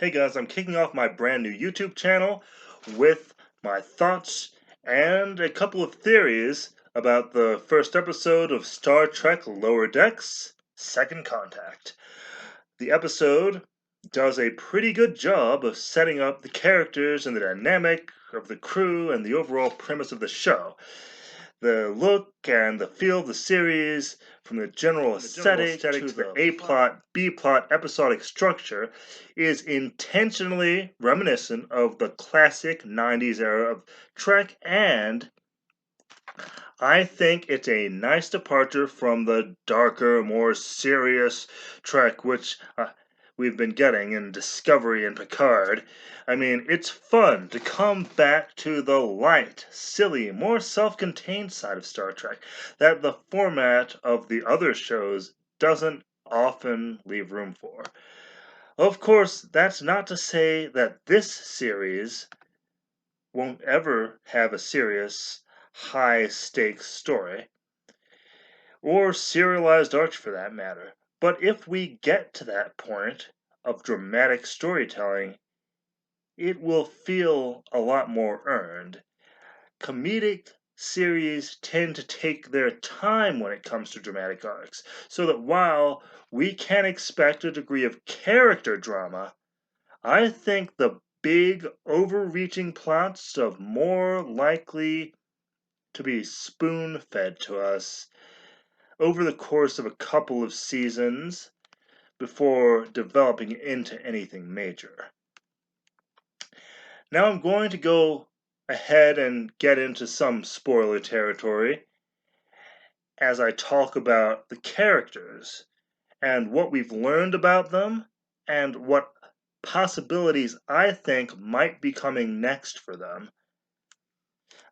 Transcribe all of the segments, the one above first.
Hey guys, I'm kicking off my brand new YouTube channel with my thoughts and a couple of theories about the first episode of Star Trek Lower Decks Second Contact. The episode does a pretty good job of setting up the characters and the dynamic of the crew and the overall premise of the show. The look and the feel of the series, from the general aesthetic to the A plot, B plot episodic structure, is intentionally reminiscent of the classic 90s era of Trek, and I think it's a nice departure from the darker, more serious Trek which we've been getting in Discovery and Picard. I mean, it's fun to come back to the light, silly, more self contained side of Star Trek that the format of the other shows doesn't often leave room for. Of course, that's not to say that this series won't ever have a serious, high stakes story, or serialized arcs for that matter. But if we get to that point of dramatic storytelling, it will feel a lot more earned. Comedic series tend to take their time when it comes to dramatic arcs, so that while we can expect a degree of character drama, I think the big, overreaching plots are more likely to be spoon fed to us over the course of a couple of seasons before developing into anything major. Now I'm going to go ahead and get into some spoiler territory as I talk about the characters and what we've learned about them and what possibilities I think might be coming next for them.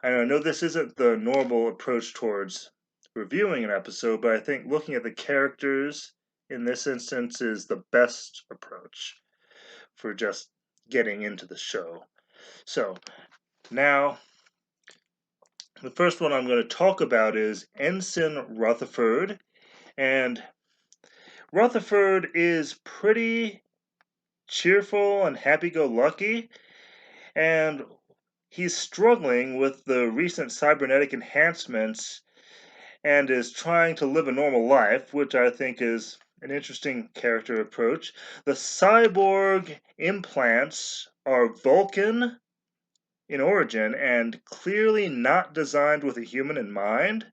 And I know this isn't the normal approach towards reviewing an episode, but I think looking at the characters in this instance is the best approach for just getting into the show. So, now, the first one I'm going to talk about is Ensign Rutherford. And Rutherford is pretty cheerful and happy go lucky, and he's struggling with the recent cybernetic enhancements and is trying to live a normal life, which I think is an interesting character approach. The cyborg implants are Vulcan in origin and clearly not designed with a human in mind,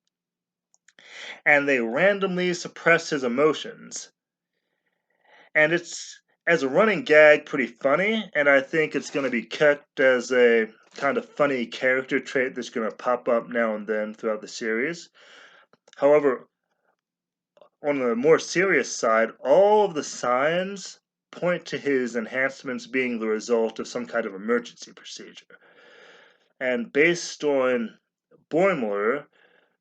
and they randomly suppress his emotions. And it's, as a running gag, pretty funny, and I think it's going to be kept as a kind of funny character trait that's going to pop up now and then throughout the series. However, on the more serious side, all of the signs point to his enhancements being the result of some kind of emergency procedure. And based on Boimler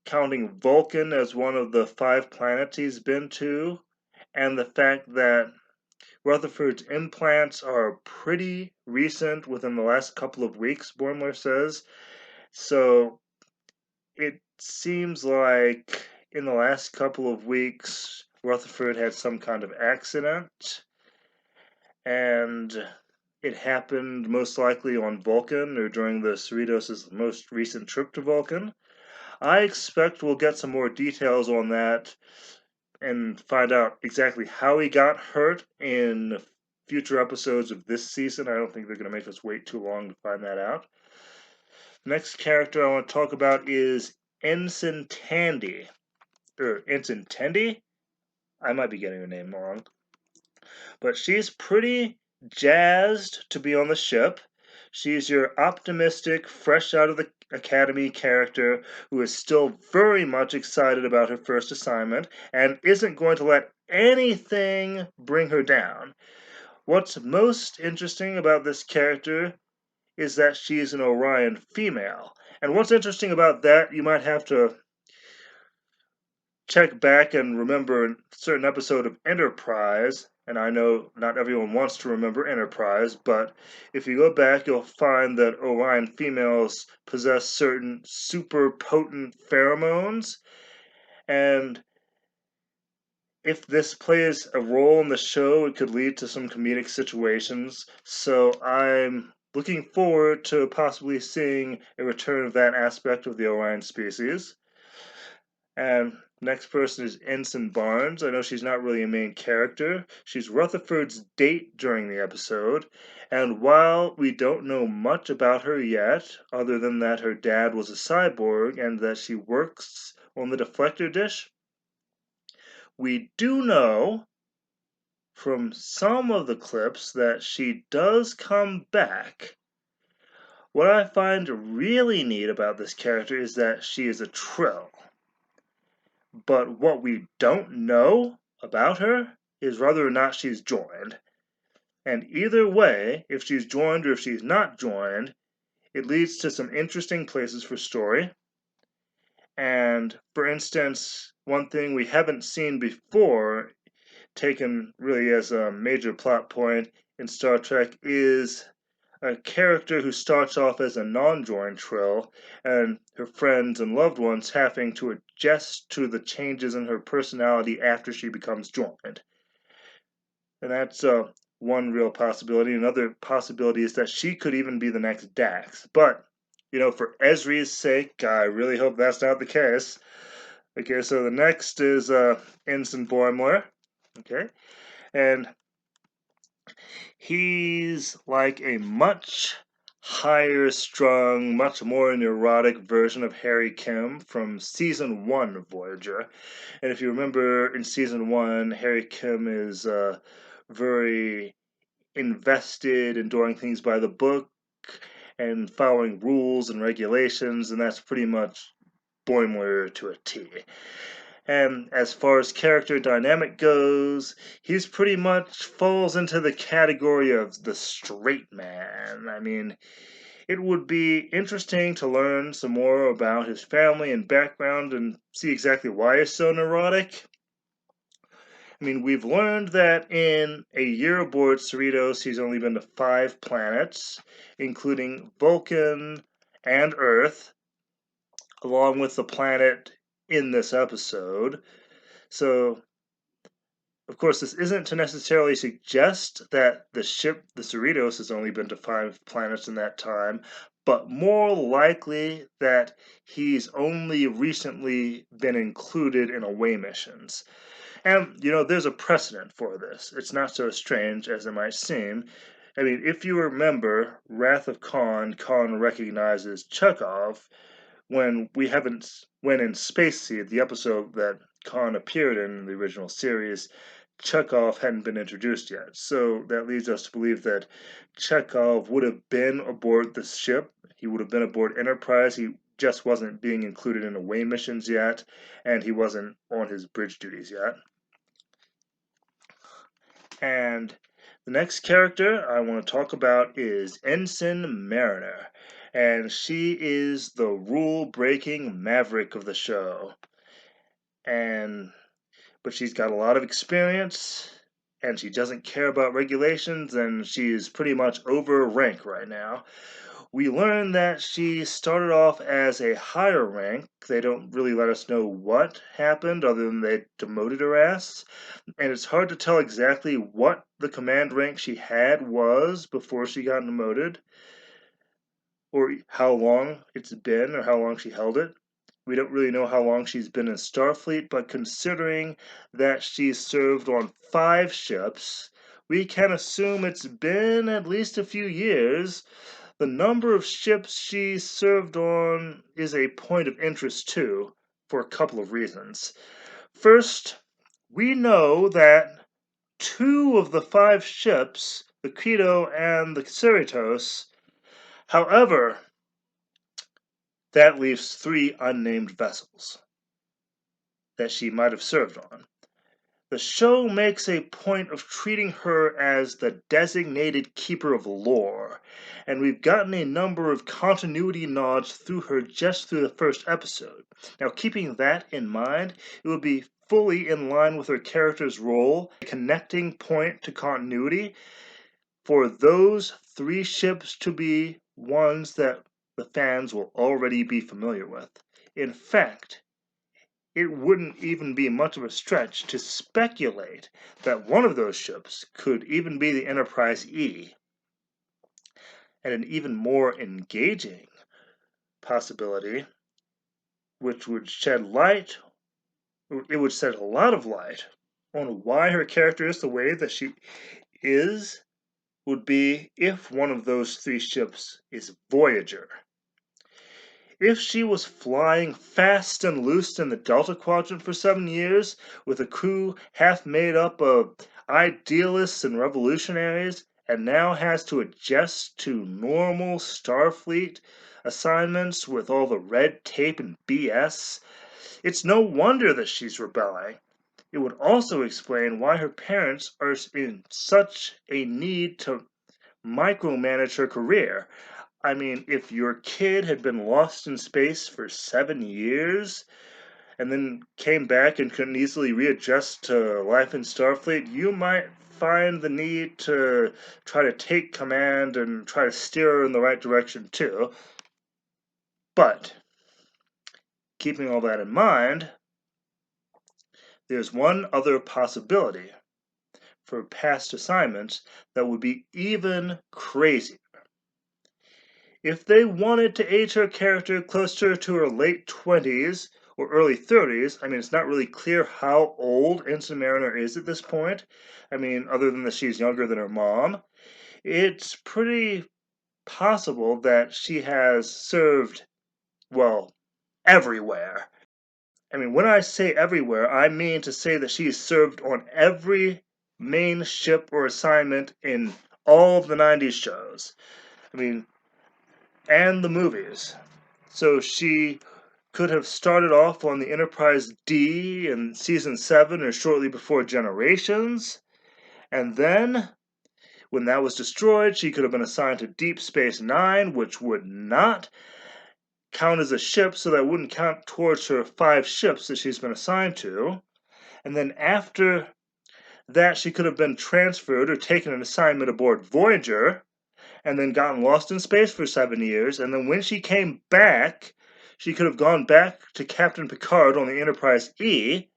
counting Vulcan as one of the 5 planets he's been to, and the fact that Rutherford's implants are pretty recent, within the last couple of weeks, Boimler says. So it seems like in the last couple of weeks, Rutherford had some kind of accident, and it happened most likely on Vulcan or during the Cerritos' most recent trip to Vulcan. I expect we'll get some more details on that and find out exactly how he got hurt in future episodes of this season. I don't think they're going to make us wait too long to find that out. Next character I want to talk about is Ensign Tandy. Or Ensign Tandy? I might be getting her name wrong. But she's pretty jazzed to be on the ship. She's your optimistic, fresh out of the academy character who is still very much excited about her first assignment and isn't going to let anything bring her down. What's most interesting about this character is that she's an Orion female. And what's interesting about that, you might have to check back and remember a certain episode of Enterprise. And I know not everyone wants to remember Enterprise, but if you go back, you'll find that Orion females possess certain super potent pheromones. And if this plays a role in the show, it could lead to some comedic situations. So I'm looking forward to possibly seeing a return of that aspect of the Orion species. And next person is Ensign Barnes. I know she's not really a main character. She's Rutherford's date during the episode. And while we don't know much about her yet, other than that her dad was a cyborg and that she works on the deflector dish, we do know from some of the clips that she does come back. What I find really neat about this character is that she is a Trill. But what we don't know about her is whether or not she's joined. And either way, if she's joined or if she's not joined, it leads to some interesting places for story. And for instance, one thing we haven't seen before, taken really as a major plot point in Star Trek, is a character who starts off as a non-joined Trill, and her friends and loved ones having to adjust to the changes in her personality after she becomes joined. And that's one real possibility. Another possibility is that she could even be the next Dax. But, for Ezri's sake, I really hope that's not the case. Okay, so the next is Ensign Boimler. Okay, and he's like a much higher strung, much more neurotic version of Harry Kim from season 1 of Voyager. And if you remember in season 1, Harry Kim is very invested in doing things by the book and following rules and regulations, and that's pretty much Boimler to a T. And as far as character dynamic goes, he's pretty much falls into the category of the straight man. I mean, it would be interesting to learn some more about his family and background and see exactly why he's so neurotic. I mean, we've learned that in a year aboard Cerritos, he's only been to 5 planets, including Vulcan and Earth, along with the planet in this episode. So, of course, this isn't to necessarily suggest that the ship, the Cerritos, has only been to 5 planets in that time, but more likely that he's only recently been included in away missions. And, there's a precedent for this. It's not so strange as it might seem. I mean, if you remember Wrath of Khan, Khan recognizes Chekhov when in Space Seed, the episode that Khan appeared in the original series, Chekhov hadn't been introduced yet. So that leads us to believe that Chekhov would have been aboard the ship. He would have been aboard Enterprise. He just wasn't being included in away missions yet, and he wasn't on his bridge duties yet. And the next character I want to talk about is Ensign Mariner. And she is the rule-breaking maverick of the show. But she's got a lot of experience, and she doesn't care about regulations, and she's pretty much over rank right now. We learn that she started off as a higher rank. They don't really let us know what happened other than they demoted her ass. And it's hard to tell exactly what the command rank she had was before she got demoted, or how long it's been, or how long she held it. We don't really know how long she's been in Starfleet, but considering that she's served on 5 ships, we can assume it's been at least a few years. The number of ships she served on is a point of interest too, for a couple of reasons. First, we know that 2 of the 5 ships, the Credo and the Cerritos, however, that leaves 3 unnamed vessels that she might have served on. The show makes a point of treating her as the designated keeper of lore, and we've gotten a number of continuity nods through her just through the first episode. Now, keeping that in mind, it would be fully in line with her character's role, a connecting point to continuity, for those 3 ships to be ones that the fans will already be familiar with. In fact, it wouldn't even be much of a stretch to speculate that one of those ships could even be the Enterprise E. And an even more engaging possibility, which would shed light, it would shed a lot of light on why her character is the way that she is, would be if one of those three ships is Voyager. If she was flying fast and loose in the Delta Quadrant for 7 years, with a crew half made up of idealists and revolutionaries, and now has to adjust to normal Starfleet assignments with all the red tape and BS, it's no wonder that she's rebelling. It would also explain why her parents are in such a need to micromanage her career. I mean, if your kid had been lost in space for 7 years and then came back and couldn't easily readjust to life in Starfleet, you might find the need to try to take command and try to steer her in the right direction too. But, keeping all that in mind, there's one other possibility for past assignments that would be even crazier. If they wanted to age her character closer to her late 20s or early 30s, I mean, it's not really clear how old Ensign Mariner is at this point. I mean, other than that she's younger than her mom, it's pretty possible that she has served, well, everywhere. I mean, when I say everywhere, I mean to say that she's served on every main ship or assignment in all of the 90s shows. I mean, and the movies. So she could have started off on the Enterprise D in season 7 or shortly before Generations. And then, when that was destroyed, she could have been assigned to Deep Space Nine, which would not count as a ship, so that wouldn't count towards her 5 ships that she's been assigned to. And then after that, she could have been transferred or taken an assignment aboard Voyager, and then gotten lost in space for 7 years. And then when she came back, she could have gone back to Captain Picard on the Enterprise E,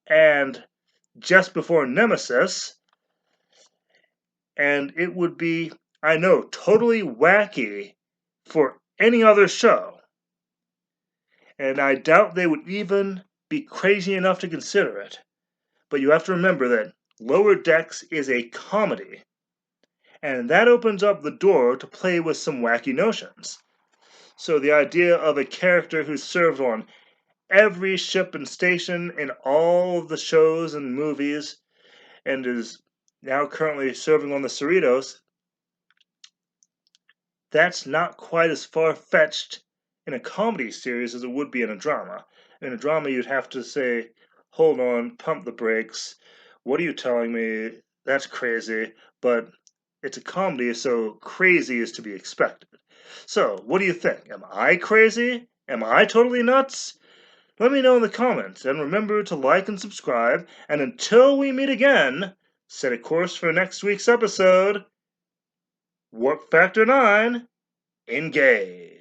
and just before Nemesis, and it would be, I know, totally wacky for any other show. And I doubt they would even be crazy enough to consider it. But you have to remember that Lower Decks is a comedy, and that opens up the door to play with some wacky notions. So the idea of a character who served on every ship and station in all of the shows and movies and is now currently serving on the Cerritos, that's not quite as far-fetched in a comedy series as it would be in a drama. In a drama, you'd have to say, hold on, pump the brakes. What are you telling me? That's crazy. But it's a comedy, so crazy is to be expected. So, what do you think? Am I crazy? Am I totally nuts? Let me know in the comments, and remember to like and subscribe, and until we meet again, set a course for next week's episode. Warp Factor 9, engage.